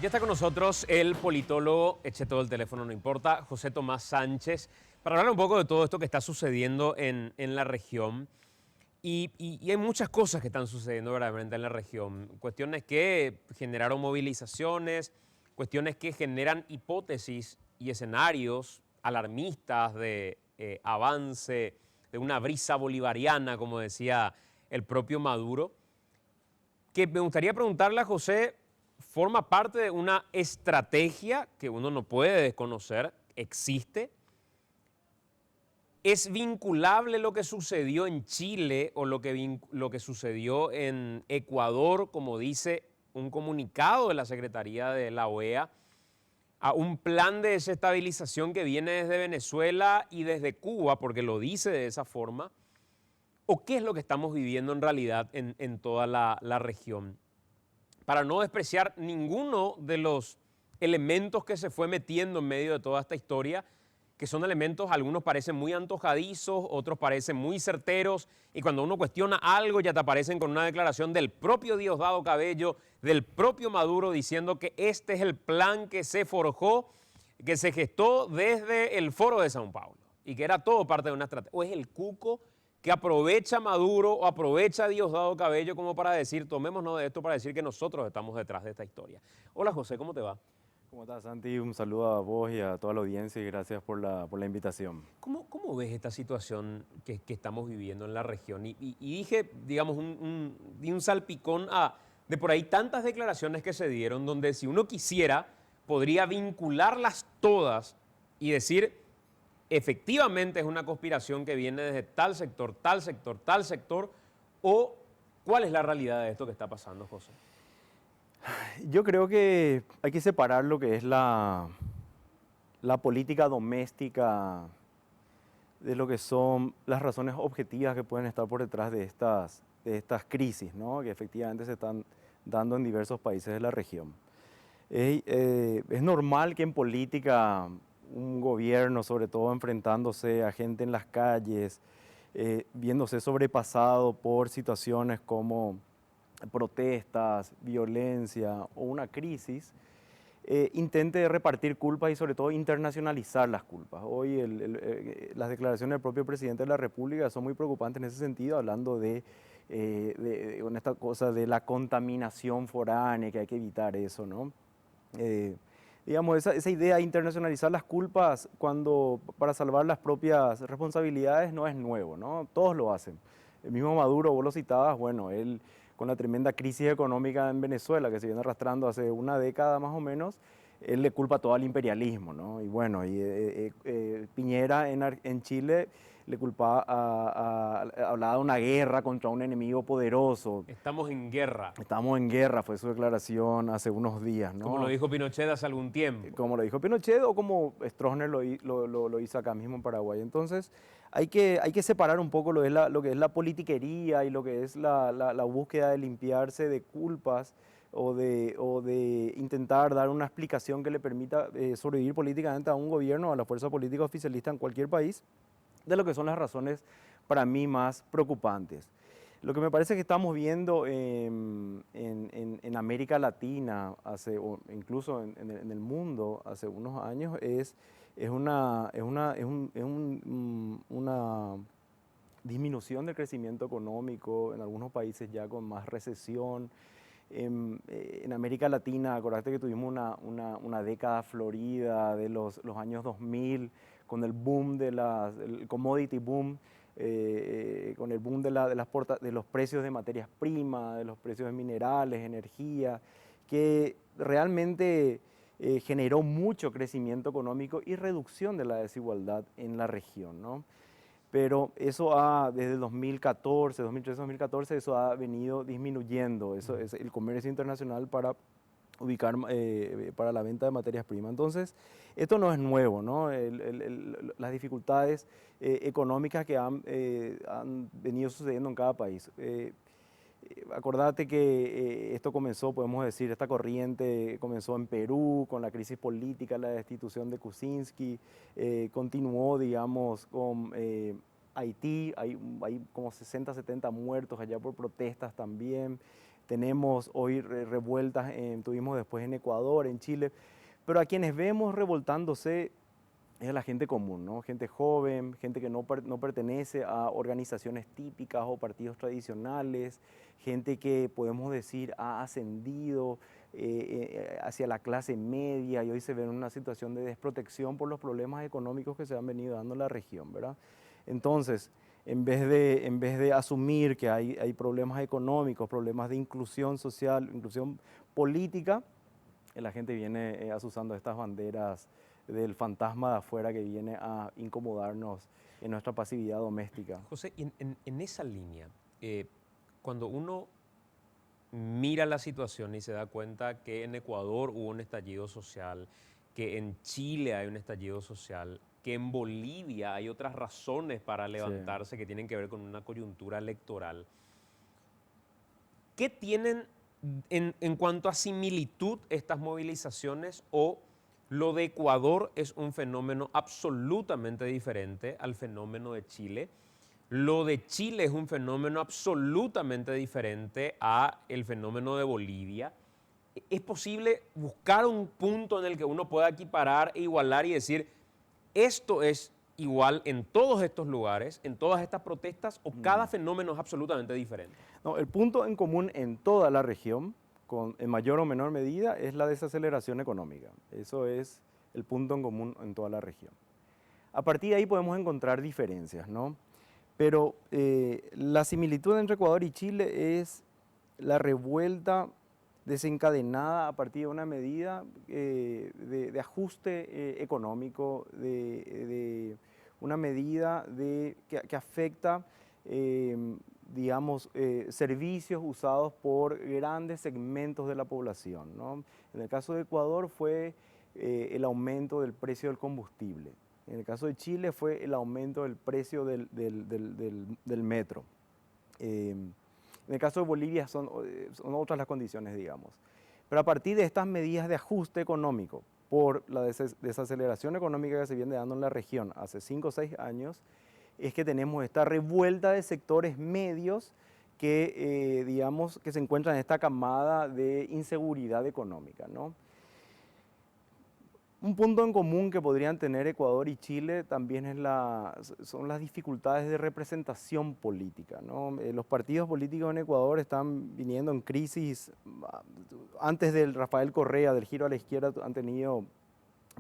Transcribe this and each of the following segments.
Ya está con nosotros el politólogo, eche todo el teléfono, no importa, José Tomás Sánchez, para hablar un poco de todo esto que está sucediendo en la región. Y hay muchas cosas que están sucediendo verdaderamente en la región. Cuestiones que generaron movilizaciones, cuestiones que generan hipótesis y escenarios alarmistas de avance, de una brisa bolivariana, como decía el propio Maduro, que me gustaría preguntarle a José, ¿forma parte de una estrategia que uno no puede desconocer? ¿Existe? ¿Es vinculable lo que sucedió en Chile o lo que sucedió en Ecuador, como dice un comunicado de la Secretaría de la OEA, a un plan de desestabilización que viene desde Venezuela y desde Cuba, porque lo dice de esa forma? ¿O qué es lo que estamos viviendo en realidad en toda la región? Para no despreciar ninguno de los elementos que se fue metiendo en medio de toda esta historia, que son elementos, algunos parecen muy antojadizos, otros parecen muy certeros, y cuando uno cuestiona algo ya te aparecen con una declaración del propio Diosdado Cabello, del propio Maduro, diciendo que este es el plan que se forjó, que se gestó desde el Foro de São Paulo, y que era todo parte de una estrategia. ¿O es el cuco que aprovecha Maduro o aprovecha Diosdado Cabello como para decir, tomémonos de esto para decir que nosotros estamos detrás de esta historia? Hola José, ¿cómo te va? ¿Cómo estás, Santi? Un saludo a vos y a toda la audiencia y gracias por la invitación. ¿Cómo ves esta situación que estamos viviendo en la región? Y dije, digamos, di un salpicón de por ahí tantas declaraciones que se dieron, donde si uno quisiera, podría vincularlas todas y decir, efectivamente es una conspiración que viene desde tal sector, tal sector, tal sector, o cuál es la realidad de esto que está pasando, José. Yo creo que hay que separar lo que es la política doméstica de lo que son las razones objetivas que pueden estar por detrás de estas crisis, ¿no? Que efectivamente se están dando en diversos países de la región. Es normal que en política un gobierno, sobre todo enfrentándose a gente en las calles, viéndose sobrepasado por situaciones como protestas, violencia o una crisis, intente repartir culpas y sobre todo internacionalizar las culpas. Hoy las declaraciones del propio presidente de la República son muy preocupantes en ese sentido, hablando con esta cosa de la contaminación foránea, que hay que evitar eso, ¿no? Eh, digamos, esa idea de internacionalizar las culpas para salvar las propias responsabilidades no es nuevo, ¿no? Todos lo hacen. El mismo Maduro, vos lo citabas, bueno, él con la tremenda crisis económica en Venezuela que se viene arrastrando hace una década más o menos, él le culpa todo al imperialismo, ¿no? Y bueno, Piñera en Chile le culpaba, hablaba de una guerra contra un enemigo poderoso. Estamos en guerra, Estamos en guerra, fue su declaración hace unos días, como lo ¿no? dijo Pinochet hace algún tiempo. Como lo dijo Pinochet o como Stroessner lo hizo acá mismo en Paraguay. Entonces, hay que separar un poco lo que es la politiquería y lo que es la búsqueda de limpiarse de culpas o de intentar dar una explicación que le permita sobrevivir políticamente a un gobierno, a la fuerza política oficialista en cualquier país, de lo que son las razones para mí más preocupantes. Lo que me parece que estamos viendo en América Latina, o incluso en el mundo hace unos años, una disminución del crecimiento económico, en algunos países ya con más recesión. En América Latina, acordate que tuvimos una década florida de los años 2000, con el boom el commodity boom, con el boom de los precios de materias primas, de los precios de minerales, energía, que realmente generó mucho crecimiento económico y reducción de la desigualdad en la región, ¿no? Pero desde 2014, 2013, 2014, eso ha venido disminuyendo, eso es el comercio internacional para para la venta de materias primas. Entonces, esto no es nuevo, ¿no? Las dificultades económicas que han venido sucediendo en cada país. Acordate que esto comenzó, podemos decir, esta corriente comenzó en Perú con la crisis política, la destitución de Kuczynski, continuó, digamos, con Haití, hay como 60, 70 muertos allá por protestas también. tenemos hoy revueltas, tuvimos después en Ecuador, en Chile, pero a quienes vemos revoltándose es a la gente común, ¿no? Gente joven, gente que no pertenece a organizaciones típicas o partidos tradicionales, gente que podemos decir ha ascendido hacia la clase media y hoy se ve en una situación de desprotección por los problemas económicos que se han venido dando en la región, ¿verdad? Entonces, en vez de asumir que hay problemas económicos, problemas de inclusión social, inclusión política, la gente viene asusando estas banderas del fantasma de afuera que viene a incomodarnos en nuestra pasividad doméstica. José, en esa línea, cuando uno mira la situación y se da cuenta que en Ecuador hubo un estallido social, que en Chile hay un estallido social, que en Bolivia hay otras razones para levantarse que tienen que ver con una coyuntura electoral, ¿qué tienen en cuanto a similitud estas movilizaciones o lo de Ecuador es un fenómeno absolutamente diferente al fenómeno de Chile? Lo de Chile es un fenómeno absolutamente diferente a el fenómeno de Bolivia. ¿Es posible buscar un punto en el que uno pueda equiparar e igualar y decir, esto es igual en todos estos lugares, en todas estas protestas, o cada fenómeno es absolutamente diferente? No, el punto en común en toda la región, en mayor o menor medida, es la desaceleración económica. Eso es el punto en común en toda la región. A partir de ahí podemos encontrar diferencias, ¿no? Pero la similitud entre Ecuador y Chile es la revuelta desencadenada a partir de una medida de ajuste económico, de una medida que afecta, digamos, servicios usados por grandes segmentos de la población, ¿no? En el caso de Ecuador fue el aumento del precio del combustible. En el caso de Chile fue el aumento del precio del metro. En el caso de Bolivia son otras las condiciones, digamos. Pero a partir de estas medidas de ajuste económico, por la desaceleración económica que se viene dando en la región hace 5 o 6 años, es que tenemos esta revuelta de sectores medios que, digamos, que se encuentran en esta camada de inseguridad económica, ¿no? Un punto en común que podrían tener Ecuador y Chile también son las dificultades de representación política, ¿no? Los partidos políticos en Ecuador están viniendo en crisis. Antes del Rafael Correa, del giro a la izquierda, han tenido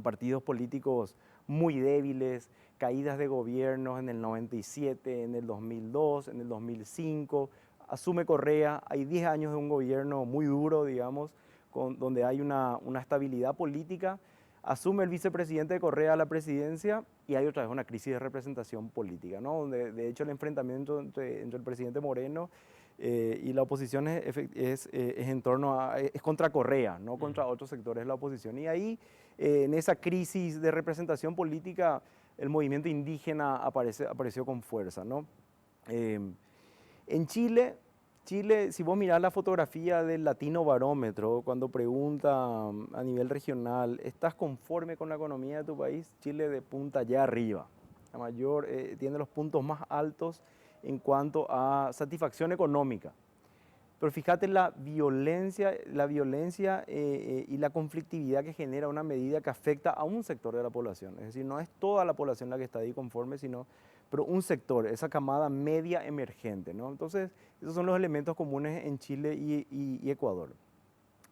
partidos políticos muy débiles, caídas de gobiernos en el 97, en el 2002, en el 2005. Asume Correa, hay 10 años de un gobierno muy duro, digamos, donde hay una estabilidad política. Asume el vicepresidente de Correa la presidencia y hay otra vez una crisis de representación política, ¿no? Donde, de hecho, el enfrentamiento entre el presidente Moreno y la oposición es contra Correa, no contra otros sectores de la oposición. Y ahí, en esa crisis de representación política, el movimiento indígena apareció con fuerza, ¿no? En Chile, si vos mirás la fotografía del Latino Barómetro, cuando pregunta a nivel regional, ¿estás conforme con la economía de tu país? Chile de punta allá arriba. Tiene los puntos más altos en cuanto a satisfacción económica. Pero fíjate la violencia y la conflictividad que genera una medida que afecta a un sector de la población. Es decir, no es toda la población la que está ahí conforme, pero un sector, esa camada media emergente, ¿no? Entonces, esos son los elementos comunes en Chile y Ecuador.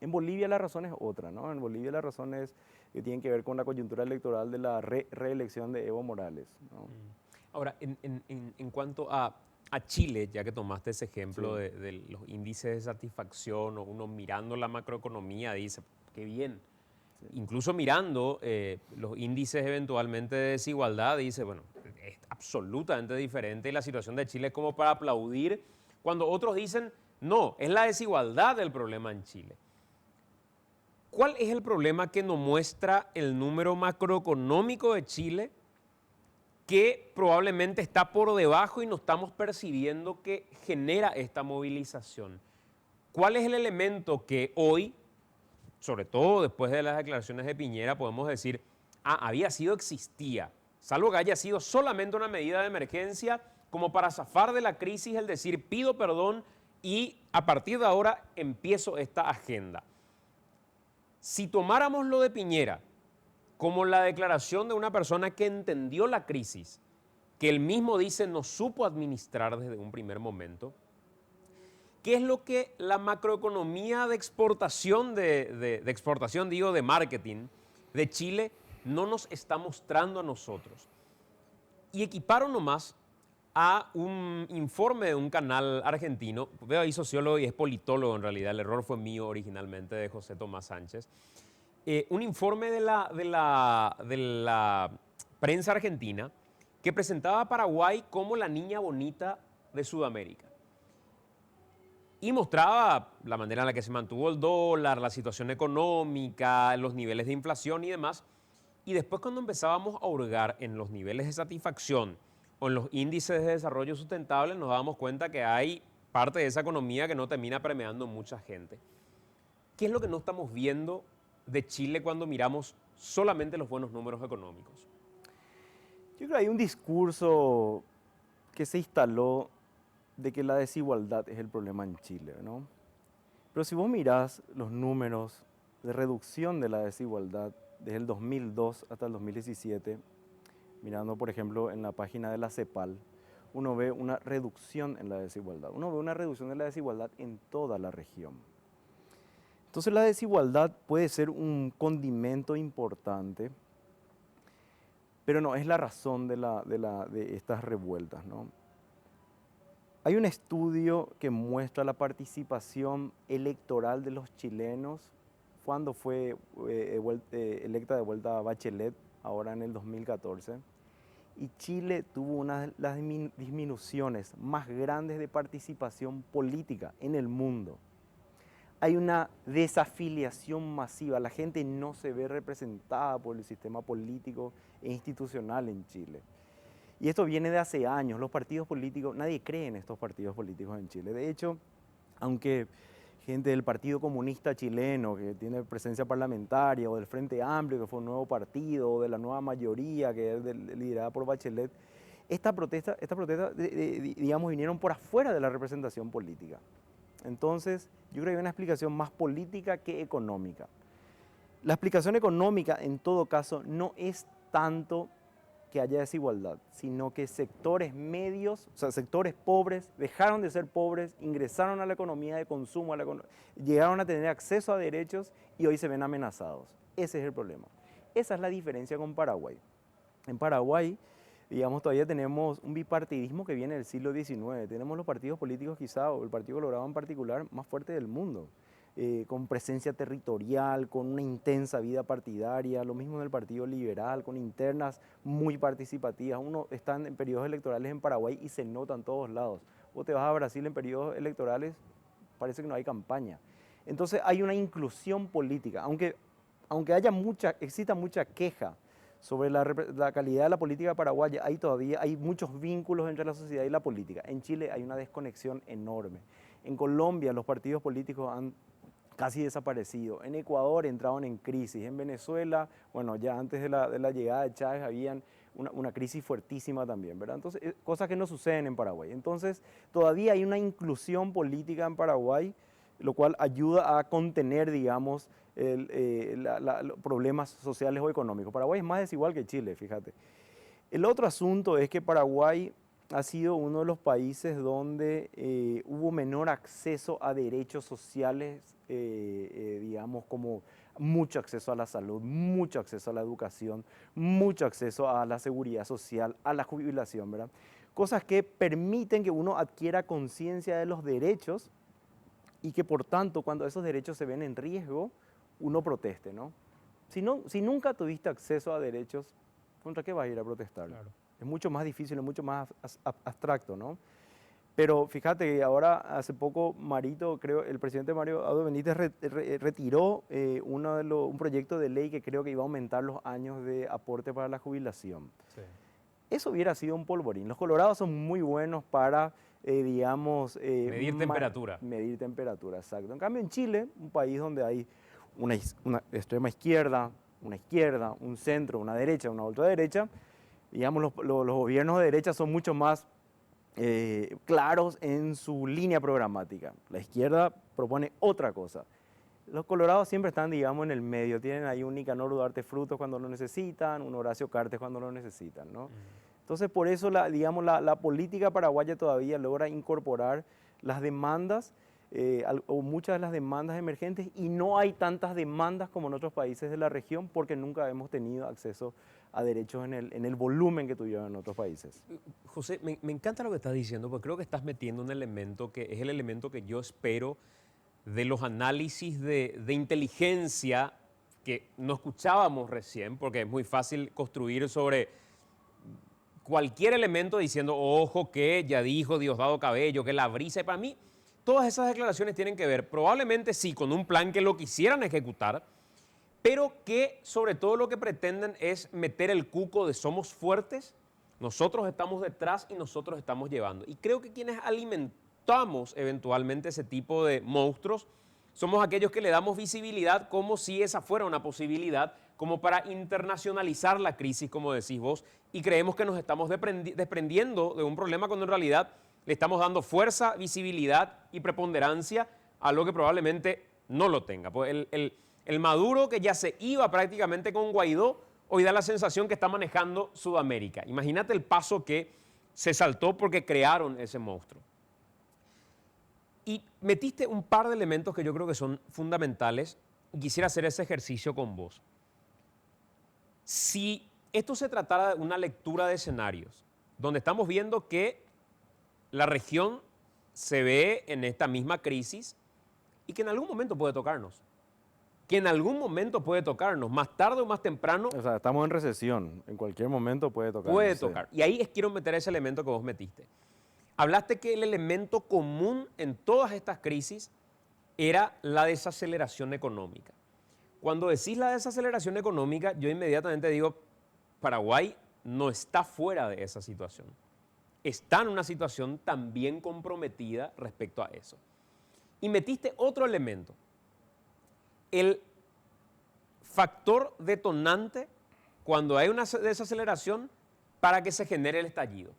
En Bolivia la razón es otra, ¿no? En Bolivia la razón es que tiene que ver con la coyuntura electoral de la reelección de Evo Morales, ¿no? Ahora, en cuanto a Chile, ya que tomaste ese ejemplo de los índices de satisfacción, o uno mirando la macroeconomía dice, qué bien. Sí. Incluso mirando los índices eventualmente de desigualdad, dice, bueno, es absolutamente diferente y la situación de Chile es como para aplaudir, cuando otros dicen, no, es la desigualdad el problema en Chile. ¿Cuál es el problema que nos muestra el número macroeconómico de Chile, que probablemente está por debajo y no estamos percibiendo que genera esta movilización? ¿Cuál es el elemento que hoy, sobre todo después de las declaraciones de Piñera, podemos decir, existía, salvo que haya sido solamente una medida de emergencia como para zafar de la crisis, el decir, pido perdón Y a partir de ahora empiezo esta agenda. Si tomáramos lo de Piñera como la declaración de una persona que entendió la crisis, que él mismo dice no supo administrar desde un primer momento, ¿qué es lo que la macroeconomía de exportación, de exportación, digo, de marketing de Chile no nos está mostrando a nosotros? Y equiparo nomás a un informe de un canal argentino, veo ahí sociólogo y es politólogo en realidad, el error fue mío originalmente, de José Tomás Sánchez, un informe de la prensa argentina que presentaba a Paraguay como la niña bonita de Sudamérica. Y mostraba la manera en la que se mantuvo el dólar, la situación económica, los niveles de inflación y demás. Y después cuando empezábamos a hurgar en los niveles de satisfacción o en los índices de desarrollo sustentable, nos dábamos cuenta que hay parte de esa economía que no termina premiando mucha gente. ¿Qué es lo que no estamos viendo de Chile cuando miramos solamente los buenos números económicos? Yo creo que hay un discurso que se instaló de que la desigualdad es el problema en Chile, ¿no? Pero si vos mirás los números de reducción de la desigualdad desde el 2002 hasta el 2017, mirando por ejemplo en la página de la CEPAL, uno ve una reducción en la desigualdad. Uno ve una reducción de la desigualdad en toda la región. Entonces la desigualdad puede ser un condimento importante, pero no es la razón de estas revueltas, ¿no? Hay un estudio que muestra la participación electoral de los chilenos cuando fue electa de vuelta Bachelet, ahora en el 2014, y Chile tuvo una de las disminuciones más grandes de participación política en el mundo. Hay una desafiliación masiva, la gente no se ve representada por el sistema político e institucional en Chile. Y esto viene de hace años, los partidos políticos, nadie cree en estos partidos políticos en Chile. De hecho, aunque gente del Partido Comunista Chileno, que tiene presencia parlamentaria, o del Frente Amplio, que fue un nuevo partido, o de la nueva mayoría, que es liderada por Bachelet, esta protesta, digamos, vinieron por afuera de la representación política. Entonces, yo creo que hay una explicación más política que económica. La explicación económica, en todo caso, no es tanto que haya desigualdad, sino que sectores medios, o sea, sectores pobres, dejaron de ser pobres, ingresaron a la economía de consumo, llegaron a tener acceso a derechos y hoy se ven amenazados. Ese es el problema. Esa es la diferencia con Paraguay. En Paraguay, digamos, todavía tenemos un bipartidismo que viene del siglo XIX. Tenemos los partidos políticos quizá, o el Partido Colorado en particular, más fuerte del mundo. Con presencia territorial, con una intensa vida partidaria, lo mismo en el Partido Liberal, con internas muy participativas. Uno está en periodos electorales en Paraguay y se nota en todos lados. Vos te vas a Brasil en periodos electorales, parece que no hay campaña. Entonces hay una inclusión política, aunque exista mucha queja sobre la calidad de la política paraguaya, hay muchos vínculos entre la sociedad y la política. En Chile hay una desconexión enorme. En Colombia los partidos políticos han casi desaparecido. En Ecuador entraron en crisis. En Venezuela, bueno, ya antes de la llegada de Chávez habían una crisis fuertísima también, ¿verdad? Entonces, cosas que no suceden en Paraguay. Entonces, todavía hay una inclusión política en Paraguay, lo cual ayuda a contener, digamos, los problemas sociales o económicos. Paraguay es más desigual que Chile, fíjate. El otro asunto es que Paraguay ha sido uno de los países donde hubo menor acceso a derechos sociales, digamos, como mucho acceso a la salud, mucho acceso a la educación, mucho acceso a la seguridad social, a la jubilación, ¿verdad? Cosas que permiten que uno adquiera conciencia de los derechos y que por tanto cuando esos derechos se ven en riesgo, uno proteste, ¿no? Si nunca tuviste acceso a derechos, ¿contra qué vas a ir a protestar? Claro. Es mucho más difícil, es mucho más abstracto, ¿no? Pero fíjate que ahora, hace poco, el presidente Mario Abdo Benítez retiró un proyecto de ley que creo que iba a aumentar los años de aporte para la jubilación. Sí. Eso hubiera sido un polvorín. Los colorados son muy buenos para, digamos... medir temperatura. Medir temperatura, exacto. En cambio, en Chile, un país donde hay una extrema izquierda, un centro, una derecha, una ultraderecha, digamos, los gobiernos de derecha son mucho más claros en su línea programática. La izquierda propone otra cosa. Los colorados siempre están, digamos, en el medio. Tienen ahí un Nicanor Duarte Frutos cuando lo necesitan, un Horacio Cartes cuando lo necesitan, ¿no? Entonces, por eso, digamos, la política paraguaya todavía logra incorporar las demandas o muchas de las demandas emergentes, y no hay tantas demandas como en otros países de la región porque nunca hemos tenido acceso a derechos en el volumen que tuvieron en otros países. José, me encanta lo que estás diciendo, porque creo que estás metiendo un elemento que es el elemento que yo espero de los análisis de inteligencia que no escuchábamos recién, porque es muy fácil construir sobre cualquier elemento diciendo, ojo, que ya dijo Diosdado Cabello, que la brisa, y para mí todas esas declaraciones tienen que ver, probablemente sí, con un plan que lo quisieran ejecutar, pero que sobre todo lo que pretenden es meter el cuco de somos fuertes, nosotros estamos detrás y nosotros estamos llevando. Y creo que quienes alimentamos eventualmente ese tipo de monstruos somos aquellos que le damos visibilidad como si esa fuera una posibilidad, como para internacionalizar la crisis, como decís vos, y creemos que nos estamos desprendiendo de un problema cuando en realidad le estamos dando fuerza, visibilidad y preponderancia a lo que probablemente no lo tenga. Pues el Maduro que ya se iba prácticamente con Guaidó, hoy da la sensación que está manejando Sudamérica. Imagínate el paso que se saltó porque crearon ese monstruo. Y metiste un par de elementos que yo creo que son fundamentales y quisiera hacer ese ejercicio con vos. Si esto se tratara de una lectura de escenarios, donde estamos viendo que la región se ve en esta misma crisis y que en algún momento puede tocarnos, más tarde o más temprano. O sea, estamos en recesión, en cualquier momento puede tocar. Puede tocar. Y ahí quiero meter ese elemento que vos metiste. Hablaste que el elemento común en todas estas crisis era la desaceleración económica. Cuando decís la desaceleración económica, yo inmediatamente digo, Paraguay no está fuera de esa situación. Está en una situación también comprometida respecto a eso. Y metiste otro elemento, el factor detonante cuando hay una desaceleración para que se genere el estallido.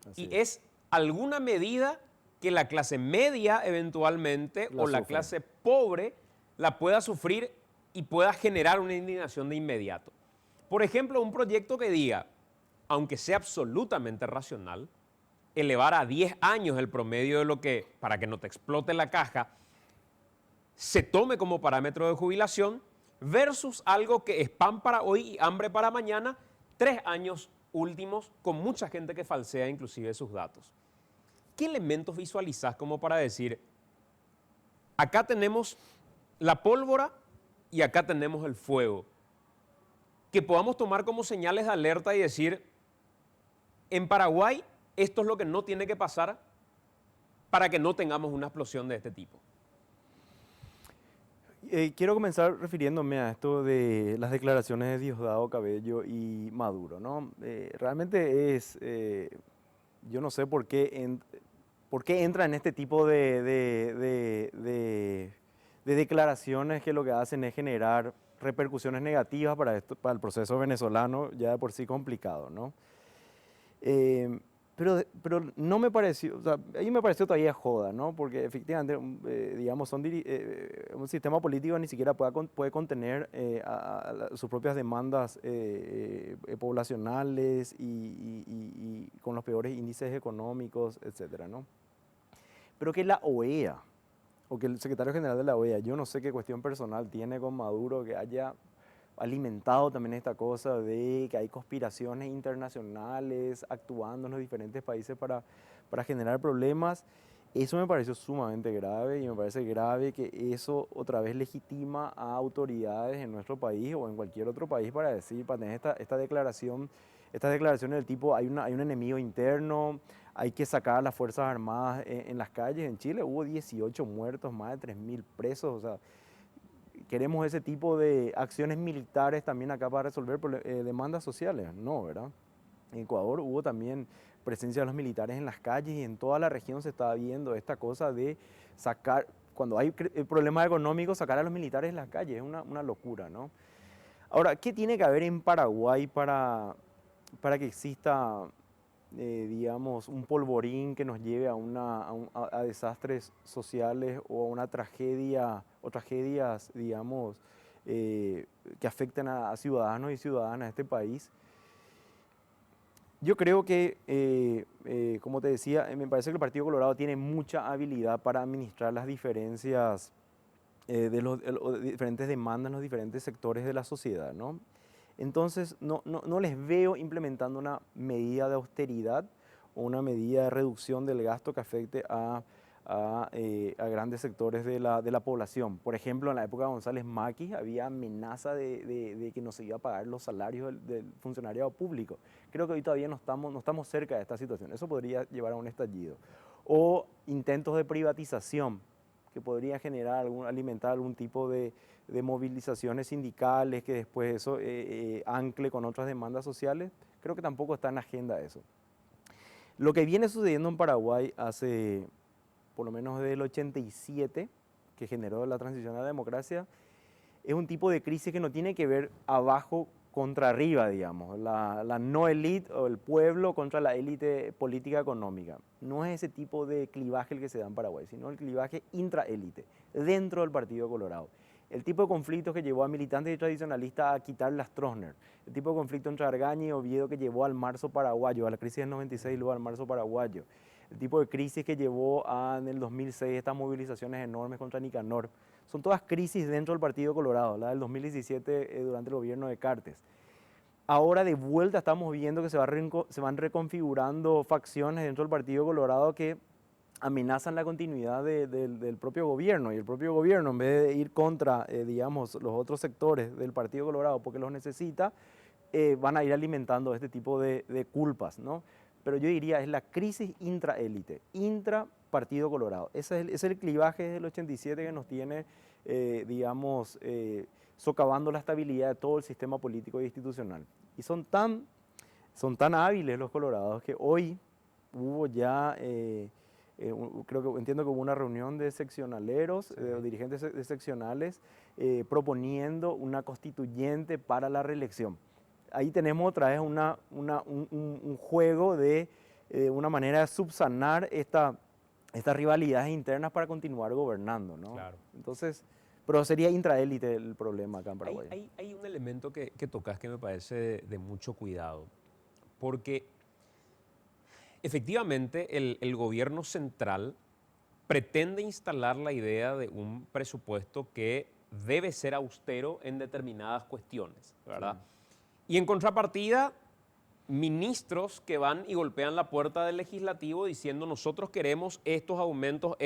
Así Y es alguna medida que la clase media eventualmente o la sufre. clase pobre la pueda sufrir y pueda generar una indignación de inmediato. Por ejemplo, un proyecto que diga, aunque sea absolutamente racional, elevar a 10 años el promedio de lo que, para que no te explote la caja, se tome como parámetro de jubilación versus algo que es pan para hoy y hambre para mañana, 3 años últimos con mucha gente que falsea inclusive sus datos. ¿Qué elementos visualizás como para decir, acá tenemos la pólvora y acá tenemos el fuego? Que podamos tomar como señales de alerta y decir, en Paraguay esto es lo que no tiene que pasar para que no tengamos una explosión de este tipo. Quiero comenzar refiriéndome a esto de las declaraciones de Diosdado Cabello y Maduro, ¿no? Realmente yo no sé por qué entra en este tipo de declaraciones que lo que hacen es generar repercusiones negativas para el proceso venezolano, ya de por sí complicado, ¿no? Pero no me pareció, o sea, a mí me pareció todavía joda, ¿no? Porque efectivamente, digamos, un sistema político ni siquiera puede contener sus propias demandas poblacionales y con los peores índices económicos, etcétera, ¿no? Pero que la OEA, o que el secretario general de la OEA, yo no sé qué cuestión personal tiene con Maduro, que haya alimentado también esta cosa de que hay conspiraciones internacionales actuando en los diferentes países para generar problemas. Eso me pareció sumamente grave, y me parece grave que eso otra vez legitima a autoridades en nuestro país o en cualquier otro país para tener esta declaración, estas declaraciones del tipo hay un enemigo interno, hay que sacar a las Fuerzas Armadas en las calles. En Chile hubo 18 muertos, más de 3.000 presos, o sea, queremos ese tipo de acciones militares también acá para resolver demandas sociales, no, ¿verdad? En Ecuador hubo también presencia de los militares en las calles y en toda la región se estaba viendo esta cosa de sacar, cuando hay problemas económicos, sacar a los militares en las calles, es una locura, ¿no? Ahora, ¿qué tiene que haber en Paraguay para que exista digamos, un polvorín que nos lleve a desastres sociales o a una tragedia o tragedias, digamos, que afecten a ciudadanos y ciudadanas de este país. Yo creo que, como te decía, me parece que el Partido Colorado tiene mucha habilidad para administrar las diferencias de diferentes demandas en los diferentes sectores de la sociedad, ¿no? Entonces, no les veo implementando una medida de austeridad o una medida de reducción del gasto que afecte a grandes sectores de la población. Por ejemplo, en la época de González Maki había amenaza de que no se iba a pagar los salarios del funcionariado público. Creo que hoy todavía no estamos cerca de esta situación. Eso podría llevar a un estallido. O intentos de privatización que podría alimentar algún tipo de movilizaciones sindicales, que después eso ancle con otras demandas sociales. Creo que tampoco está en la agenda eso. Lo que viene sucediendo en Paraguay hace, por lo menos desde el 87, que generó la transición a la democracia, es un tipo de crisis que no tiene que ver abajo contra arriba, digamos, la no élite o el pueblo contra la élite política económica. No es ese tipo de clivaje el que se da en Paraguay, sino el clivaje intraélite, dentro del Partido Colorado. El tipo de conflictos que llevó a militantes y tradicionalistas a quitar las Stroessner, el tipo de conflicto entre Argaña y Oviedo que llevó al marzo paraguayo, a la crisis del 96 y luego al marzo paraguayo, el tipo de crisis que llevó en el 2006 estas movilizaciones enormes contra Nicanor. Son todas crisis dentro del Partido Colorado, la del 2017 durante el gobierno de Cartes. Ahora de vuelta estamos viendo que se van reconfigurando facciones dentro del Partido Colorado que amenazan la continuidad del propio gobierno, y el propio gobierno, en vez de ir contra, digamos, los otros sectores del Partido Colorado porque los necesita, van a ir alimentando este tipo de culpas, ¿no? Pero yo diría, es la crisis intraélite, intra-Partido Colorado. Ese es el clivaje desde el 87 que nos tiene, digamos, socavando la estabilidad de todo el sistema político e institucional. Y son tan hábiles los colorados que hoy hubo ya, entiendo que hubo una reunión de seccionaleros, Sí. dirigentes de seccionales, proponiendo una constituyente para la reelección. Ahí tenemos otra vez un juego de una manera de subsanar estas rivalidades internas para continuar gobernando, ¿no? Claro. Entonces, pero sería intraélite el problema acá en Paraguay. Hay un elemento que tocas que me parece de mucho cuidado, porque efectivamente el gobierno central pretende instalar la idea de un presupuesto que debe ser austero en determinadas cuestiones, ¿verdad? Y en contrapartida, ministros que van y golpean la puerta del legislativo diciendo nosotros queremos estos aumentos,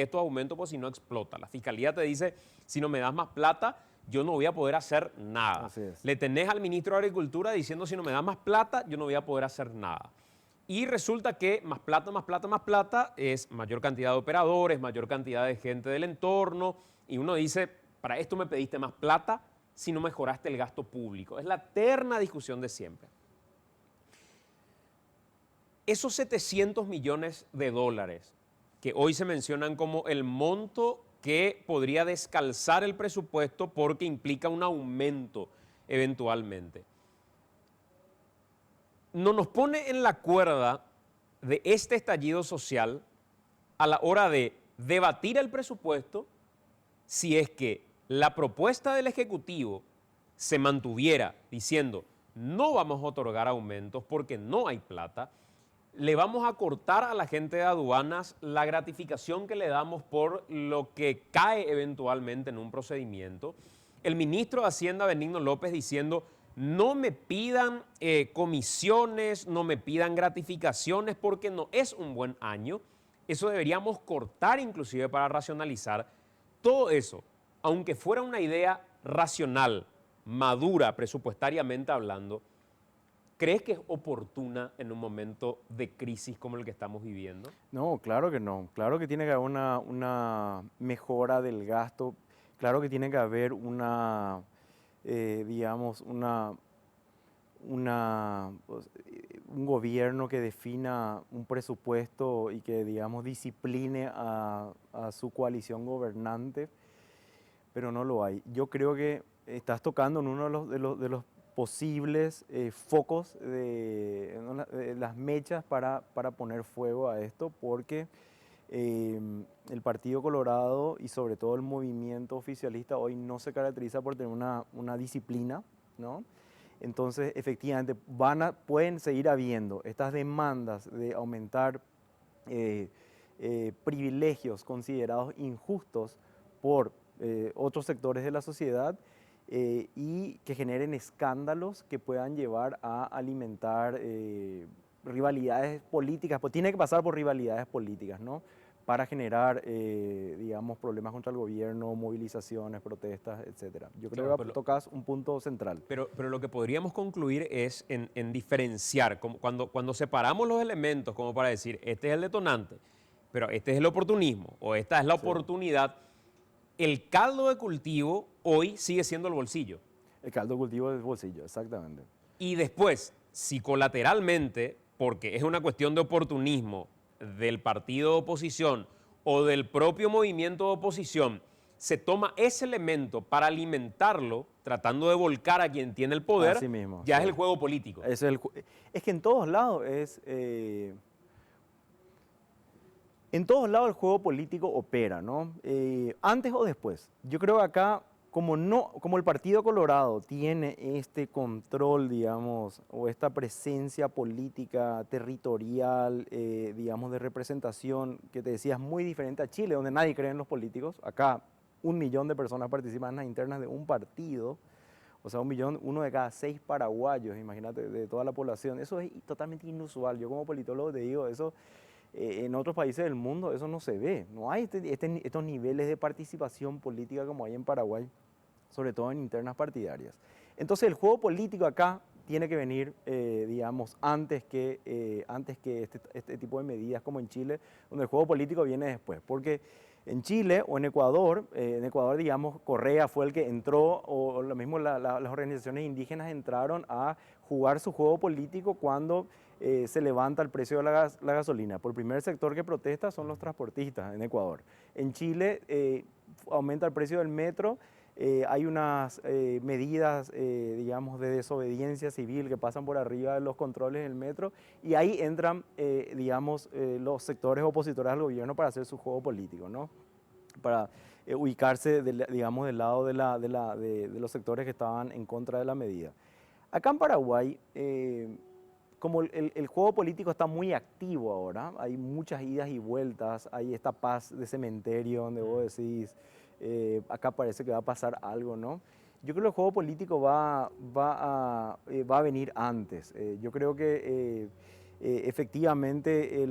pues si no explota. La fiscalía te dice, si no me das más plata, yo no voy a poder hacer nada. Así es. Le tenés al ministro de Agricultura diciendo, si no me das más plata, yo no voy a poder hacer nada. Y resulta que más plata es mayor cantidad de operadores, mayor cantidad de gente del entorno, y uno dice, para esto me pediste más plata si no mejoraste el gasto público. Es la eterna discusión de siempre. Esos 700 millones de dólares que hoy se mencionan como el monto que podría descalzar el presupuesto porque implica un aumento eventualmente, no nos pone en la cuerda de este estallido social a la hora de debatir el presupuesto si es que la propuesta del Ejecutivo se mantuviera diciendo no vamos a otorgar aumentos porque no hay plata, le vamos a cortar a la gente de aduanas la gratificación que le damos por lo que cae eventualmente en un procedimiento. El ministro de Hacienda, Benigno López, diciendo no me pidan comisiones, no me pidan gratificaciones porque no es un buen año. Eso deberíamos cortar inclusive para racionalizar. Todo eso, aunque fuera una idea racional, madura presupuestariamente hablando, ¿crees que es oportuna en un momento de crisis como el que estamos viviendo? No, claro que no. Claro que tiene que haber una mejora del gasto. Claro que tiene que haber digamos, un gobierno que defina un presupuesto y que, digamos, discipline a su coalición gobernante, pero no lo hay. Yo creo que estás tocando en uno de los posibles focos de las mechas para poner fuego a esto, porque el Partido Colorado y sobre todo el movimiento oficialista hoy no se caracteriza por tener una disciplina, ¿no? Entonces, efectivamente, pueden seguir habiendo estas demandas de aumentar privilegios considerados injustos por otros sectores de la sociedad y que generen escándalos que puedan llevar a alimentar rivalidades políticas, pues tiene que pasar por rivalidades políticas, ¿no? Para generar, digamos, problemas contra el gobierno, movilizaciones, protestas, etcétera. Yo creo Claro, que tocas un punto central. pero lo que podríamos concluir es en diferenciar, como cuando separamos los elementos, como para decir, este es el detonante, pero este es el oportunismo, o esta es la Sí. oportunidad, el caldo de cultivo hoy sigue siendo el bolsillo. El caldo de cultivo del bolsillo, exactamente. Y después, si colateralmente, porque es una cuestión de oportunismo del partido de oposición o del propio movimiento de oposición, se toma ese elemento para alimentarlo, tratando de volcar a quien tiene el poder, Así mismo. ya Sí. es el juego político. Es que en todos lados en todos lados el juego político opera, ¿no? Antes o después. Yo creo que acá, como el Partido Colorado tiene este control, digamos, o esta presencia política territorial, digamos, de representación, que te decía, es muy diferente a Chile, donde nadie cree en los políticos. Acá 1 millón de personas participan en las internas de un partido. O sea, 1 millón, 1 de cada 6 paraguayos, imagínate, de toda la población. Eso es totalmente inusual. Yo como politólogo te digo, eso en otros países del mundo eso no se ve. No hay estos niveles de participación política como hay en Paraguay, sobre todo en internas partidarias. Entonces el juego político acá tiene que venir, digamos, antes que este tipo de medidas como en Chile, donde el juego político viene después. Porque en Chile o en Ecuador, digamos, Correa fue el que entró, o lo mismo las organizaciones indígenas entraron a jugar su juego político cuando se levanta el precio de la gasolina. Por el primer sector que protesta son los transportistas en Ecuador. En Chile aumenta el precio del metro. Hay unas medidas, digamos, de desobediencia civil que pasan por arriba de los controles del metro y ahí entran, digamos, los sectores opositores al gobierno para hacer su juego político, ¿no? Para ubicarse, digamos, del lado de los sectores que estaban en contra de la medida. Acá en Paraguay, como el juego político está muy activo ahora, hay muchas idas y vueltas, hay esta paz de cementerio donde vos decís, acá parece que va a pasar algo, ¿no? Yo creo que el juego político va a venir antes. Yo creo que efectivamente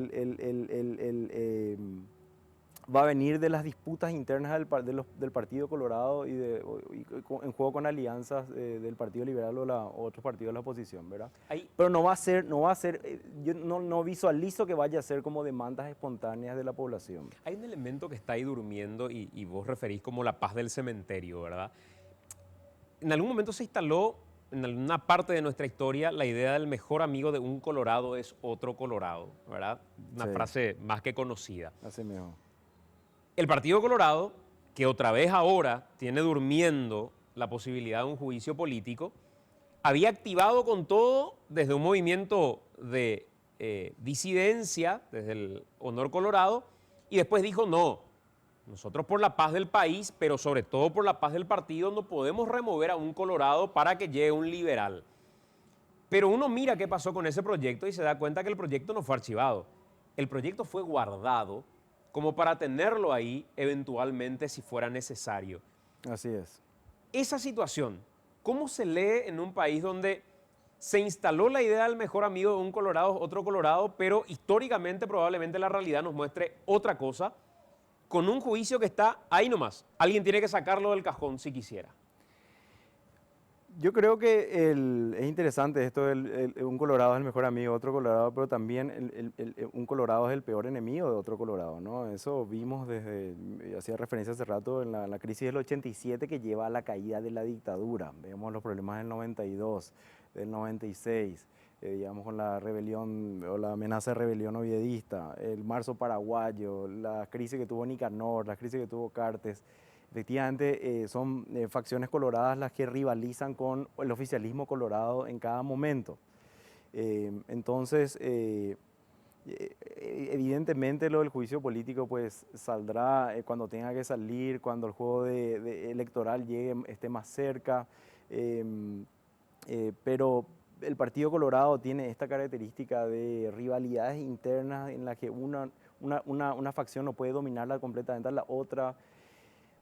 va a venir de las disputas internas del Partido Colorado en juego con alianzas del Partido Liberal o otros partidos de la oposición, ¿verdad? Ahí, Pero no va a ser, yo no visualizo que vaya a ser como demandas espontáneas de la población. hay un elemento que está ahí durmiendo y vos referís como la paz del cementerio, ¿verdad? En algún momento se instaló en alguna parte de nuestra historia la idea del mejor amigo de un colorado es otro colorado, ¿verdad? Una Sí. frase más que conocida. Así mismo. El Partido Colorado, que otra vez ahora tiene durmiendo la posibilidad de un juicio político, había activado con todo desde un movimiento de disidencia, desde el Honor Colorado, y después dijo, no, nosotros por la paz del país, pero sobre todo por la paz del partido, no podemos remover a un Colorado para que llegue un liberal. Pero uno mira qué pasó con ese proyecto y se da cuenta que el proyecto no fue archivado. El proyecto fue guardado como para tenerlo ahí eventualmente si fuera necesario. Así es. Esa situación, ¿cómo se lee en un país donde se instaló la idea del mejor amigo de un colorado, otro colorado, pero históricamente probablemente la realidad nos muestre otra cosa, con un juicio que está ahí nomás? Alguien tiene que sacarlo del cajón si quisiera. Yo creo que es interesante esto, un colorado es el mejor amigo de otro colorado, pero también un colorado es el peor enemigo de otro colorado, ¿no? Eso vimos hacía referencia hace rato en la crisis del 87 que lleva a la caída de la dictadura. Vemos los problemas del 92, del 96, digamos con la rebelión o la amenaza de rebelión oviedista, el marzo paraguayo, la crisis que tuvo Nicanor, la crisis que tuvo Cartes. Efectivamente, son facciones coloradas las que rivalizan con el oficialismo colorado en cada momento. Entonces, evidentemente lo del juicio político pues saldrá cuando tenga que salir, cuando el juego electoral llegue, esté más cerca, pero el Partido Colorado tiene esta característica de rivalidades internas en las que una facción no puede dominarla completamente a la otra.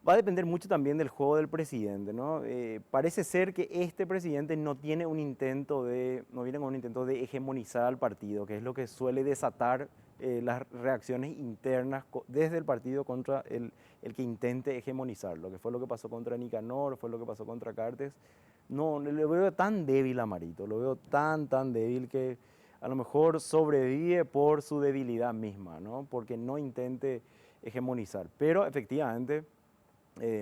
Va a depender mucho también del juego del presidente, ¿no? Parece ser que este presidente no tiene no viene con un intento de hegemonizar al partido, que es lo que suele desatar las reacciones internas desde el partido contra el que intente hegemonizarlo, que fue lo que pasó contra Nicanor, fue lo que pasó contra Cartes. No, lo veo tan débil a Marito, lo veo tan débil que a lo mejor sobrevive por su debilidad misma, ¿no? Porque no intente hegemonizar. Pero efectivamente,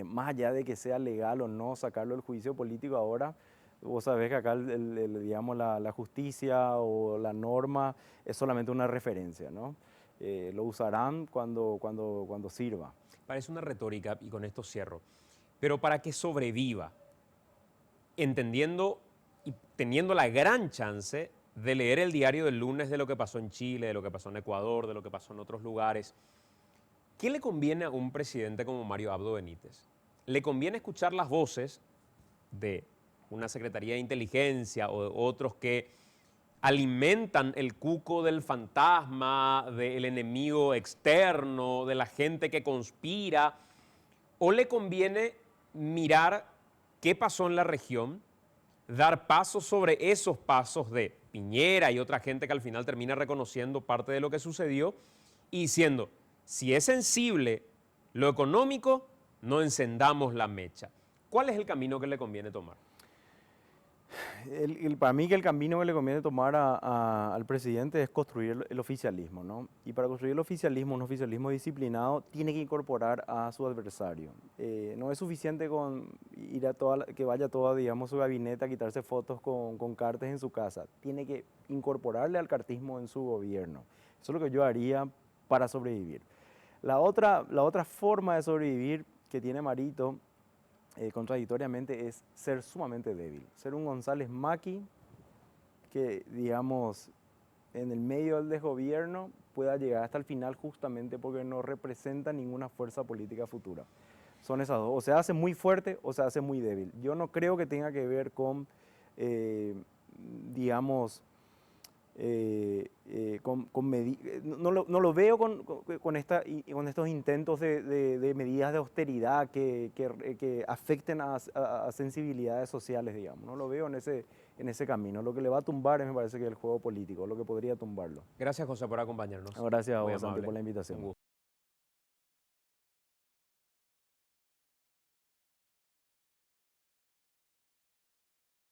más allá de que sea legal o no sacarlo del juicio político ahora, vos sabés que acá digamos, la justicia o la norma es solamente una referencia, ¿no? Lo usarán cuando sirva. Parece una retórica, y con esto cierro, pero para que sobreviva, entendiendo y teniendo la gran chance de leer el diario del lunes de lo que pasó en Chile, de lo que pasó en Ecuador, de lo que pasó en otros lugares, ¿qué le conviene a un presidente como Mario Abdo Benítez? ¿Le conviene escuchar las voces de una Secretaría de Inteligencia o de otros que alimentan el cuco del fantasma, del enemigo externo, de la gente que conspira? ¿O le conviene mirar qué pasó en la región, dar pasos sobre esos pasos de Piñera y otra gente que al final termina reconociendo parte de lo que sucedió y diciendo, si es sensible lo económico, no encendamos la mecha? ¿Cuál es el camino que le conviene tomar? Para mí que el camino que le conviene tomar al presidente es construir el oficialismo, ¿no? Y para construir el oficialismo, un oficialismo disciplinado, tiene que incorporar a su adversario. No es suficiente con que vaya toda, digamos, su gabinete a quitarse fotos con Cartes en su casa. Tiene que incorporarle al cartismo en su gobierno. Eso es lo que yo haría para sobrevivir. La otra forma de sobrevivir que tiene Marito, contradictoriamente, es ser sumamente débil. Ser un González Maqui que, digamos, en el medio del desgobierno pueda llegar hasta el final justamente porque no representa ninguna fuerza política futura. Son esas dos. O se hace muy fuerte o se hace muy débil. Yo no creo que tenga que ver con, digamos, no lo veo con estos intentos de medidas de austeridad que afecten a sensibilidades sociales, digamos. No lo veo en ese camino. Lo que le va a tumbar me parece que es el juego político, lo que podría tumbarlo. Gracias, José, por acompañarnos. Gracias a Muy vos, Santi, amable. por la Un invitación. gusto.